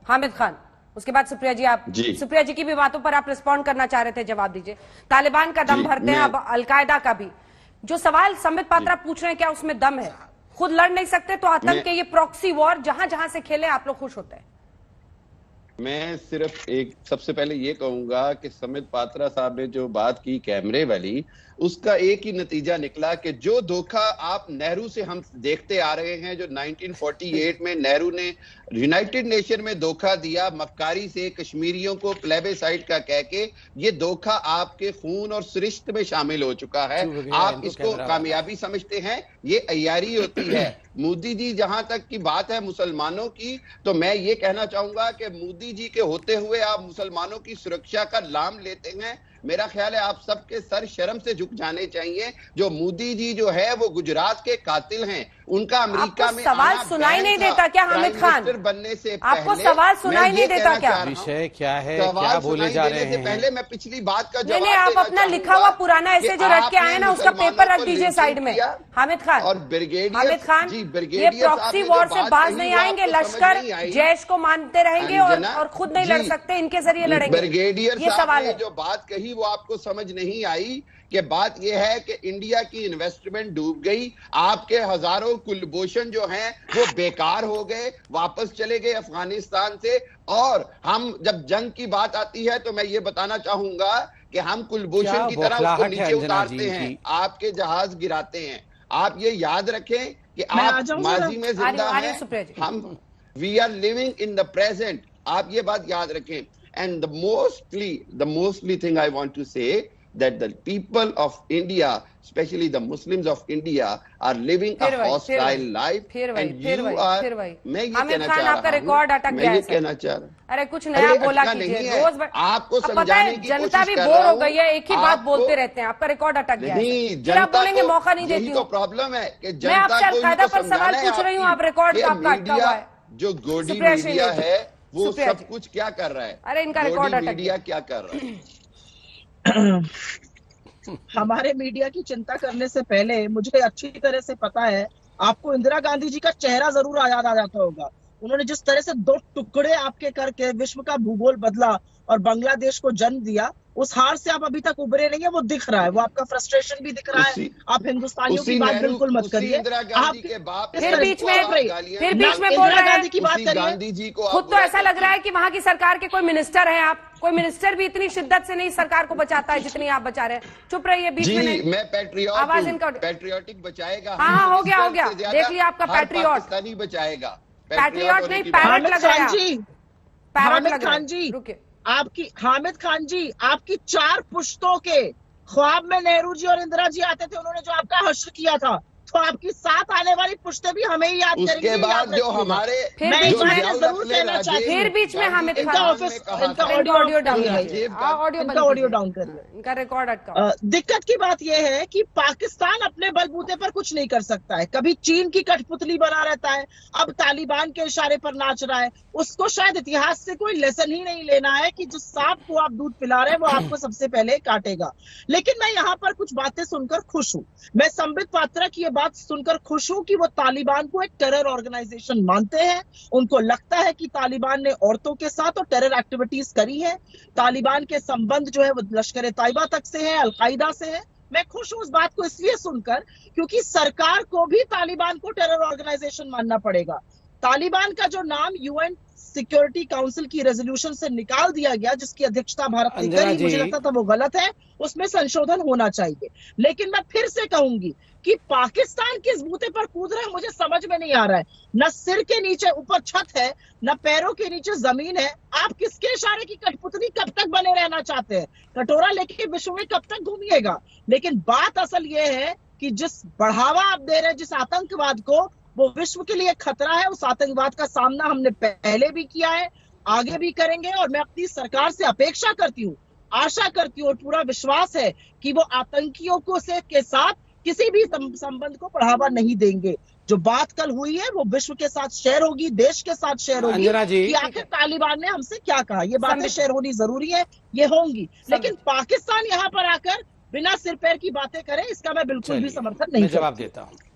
हामिद खान, उसके बाद सुप्रिया जी। आप सुप्रिया जी की भी बातों पर आप रिस्पॉन्ड करना चाह रहे थे, जवाब दीजिए। तालिबान का दम भरते हैं, अब अलकायदा का भी। जो सवाल संबित पात्रा पूछ रहे हैं, क्या उसमें दम है? खुद लड़ नहीं सकते तो आतंक के ये प्रॉक्सी वॉर जहां जहां से खेले आप लोग खुश होते हैं। मैं सिर्फ एक सबसे पहले ये कहूंगा कि संबित पात्रा साहब ने जो बात की कैमरे वाली, उसका एक ही नतीजा निकला कि जो धोखा आप नेहरू से हम देखते आ रहे हैं, जो 1948 में नेहरू ने यूनाइटेड नेशन में धोखा दिया मक्कारी से कश्मीरियों को प्लेबेसाइट का कह के, ये धोखा आपके खून और सरिश्त में शामिल हो चुका है। आप इसको कामयाबी समझते हैं, ये अय्यारी होती है। मोदी जी, जहां तक की बात है मुसलमानों की, तो मैं ये कहना चाहूंगा कि मोदी जी के होते हुए आप मुसलमानों की सुरक्षा का लाम लेते हैं। मेरा ख्याल है आप सबके सर शर्म से झुक जाने चाहिए। जो मोदी जी जो है वो गुजरात के कातिल हैं, उनका अमेरिका में सवाल सुनाई नहीं देता क्या हामिद खान? बनने से आपको सवाल सुनाई नहीं देता क्या? विषय क्या है, क्या बोले जा रहे हैं? पहले मैं पिछली बात का जवाब नहीं, आप अपना लिखा हुआ पुराना ऐसे जो रट के आए ना, उसका पेपर रख दीजिए साइड में। हामिद खान और ब्रिगेडियर हामिद खान, ये प्रॉक्सी वॉर से बाज नहीं आएंगे। लश्कर जैश को मानते रहेंगे और खुद नहीं लड़ सकते, इनके जरिए लड़ेंगे। ब्रिगेडियर ये सवाल है। जो बात कही वो आपको समझ नहीं आई कि बात यह है कि इंडिया की इन्वेस्टमेंट डूब गई, आपके हजारों कुलभूषण जो हैं वो बेकार हो गए, वापस चले गए अफगानिस्तान से। और हम जब जंग की बात आती है तो मैं ये बताना चाहूंगा कि हम कुलभूषण की तरह उसको नीचे उतारते हैं, आपके जहाज गिराते हैं। आप ये याद रखें कि आप माजी में जिंदा हैं, हम we are living in the present. आप ये बात याद रखें। And the mostly thing I want to say that the people of India, especially the Muslims of India, are living a hostile life. And you are, मैं ये कहना चाह रहा हूँ, रिकॉर्ड अटक गया है। मैं ये कहना चाह रहा हूँ, अरे कुछ नया बोला कीजिए। रोज आपको समझाने की जनता भी बोर हो गई है, एक ही बात बोलते रहते हैं। आपका रिकॉर्ड अटक गया है, जनता बोलेंगे मौका नहीं देती। तो प्रॉब्लम है कि मैं आपसे अलकायदा पर सवाल पूछ रही हूँ, आप रिकॉर्ड आपका अटका हुआ है। जो गोडी मीडिया है वो सब कुछ क्या कर रहा है? अरे इनका रिकॉर्ड अटक मीडिया क्या कर रहा है? हमारे मीडिया की चिंता करने से पहले मुझे अच्छी तरह से पता है, आपको इंदिरा गांधी जी का चेहरा जरूर याद आ जाता होगा। उन्होंने जिस तरह से दो टुकड़े आपके करके विश्व का भूगोल बदला और बांग्लादेश को जन्म दिया, उस हार से आप अभी तक उभरे नहीं है। वो दिख रहा है, वो आपका फ्रस्ट्रेशन भी दिख रहा है। आप हिंदुस्तानियों की बात बिल्कुल मत करिए। आप फिर बीच में बोल रहे हैं की बात करिए। गांधी जी को खुद तो ऐसा लग रहा है कि वहां की सरकार के कोई मिनिस्टर हैं आप। कोई मिनिस्टर भी इतनी शिद्दत से नहीं सरकार को बचाता है जितनी आप बचा रहे हैं। चुप रहिए, बीच में नहीं। मैं पैट्रियट, आवाज इनका पैट्रियोटिक बचाएगा। हाँ, हो गया। देख लिया आपका पैट्रियट बचाएगा। पैट्रियट नहीं, पैरट लग रहा है। हामिद खान जी, आपकी हामिद खान जी, आपकी 4 पुश्तों के ख्वाब में नेहरू जी और इंदिरा जी आते थे। उन्होंने जो आपका हश्र किया था, तो आपकी 7 आने वाली पुश्तें भी हमें ही याद करेंगी। उसके बाद जो हमारे जरूर कहना चाहिए, फिर बीच में हामिद इनका ऑफिस, इनका ऑडियो डाउन करिए, इनका रिकॉर्ड अटका। दिक्कत की बात यह है कि पाकिस्तान अपने बलबूते पर कुछ नहीं कर सकता है। कभी चीन की कठपुतली बना रहता है, अब तालिबान के इशारे पर नाच रहा है। उसको शायद इतिहास से कोई लेसन ही नहीं लेना है कि जिस सांप को आप दूध पिला रहे हैं वो आपको सबसे पहले काटेगा। लेकिन मैं यहाँ पर कुछ बातें सुनकर खुश हूँ। मैं संबित पात्रा की बात सुनकर खुश हूं कि वो तालिबान को एक टेरर ऑर्गेनाइजेशन मानते हैं। उनको लगता है कि तालिबान ने औरतों के साथ और टेरर एक्टिविटीज करी है। तालिबान के संबंध जो है वो लश्कर तैयबा तक से है, अलकायदा से है। मैं खुश हूं उस बात को इसलिए सुनकर क्योंकि सरकार को भी तालिबान को टेरर ऑर्गेनाइजेशन मानना पड़ेगा। तालिबान का जो नाम यूएन सिक्योरिटी काउंसिल की रेजोल्यूशन से निकाल दिया गया, जिसकी अध्यक्षता भारत ने करी, मुझे लगता था वो गलत है, उसमें संशोधन होना चाहिए। लेकिन मैं फिर से कहूंगी कि पाकिस्तान किस बूते पर कूद रहा है मुझे समझ में नहीं आ रहा है। न सिर के नीचे ऊपर छत है, न पैरों के नीचे जमीन है। आप किसके इशारे की कठपुतली कब तक बने रहना चाहते हैं? कटोरा लेके विश्व में कब तक घूमिएगा? लेकिन बात असल ये है कि जिस बढ़ावा आप दे रहे हैं जिस आतंकवाद को, वो विश्व के लिए खतरा है। उस आतंकवाद का सामना हमने पहले भी किया है, आगे भी करेंगे। और मैं अपनी सरकार से अपेक्षा करती हूँ, आशा करती हूँ और पूरा विश्वास है कि वो आतंकियों को के साथ किसी भी संबंध को बढ़ावा नहीं देंगे। जो बात कल हुई है वो विश्व के साथ शेयर होगी, देश के साथ शेयर होगी कि आखिर तालिबान ने हमसे क्या कहा। ये बातें शेयर होनी जरूरी है, ये होंगी। लेकिन पाकिस्तान यहाँ पर आकर बिना सिर पैर की बातें करे, इसका मैं बिल्कुल भी समर्थन नहीं करता। जवाब देता हूँ।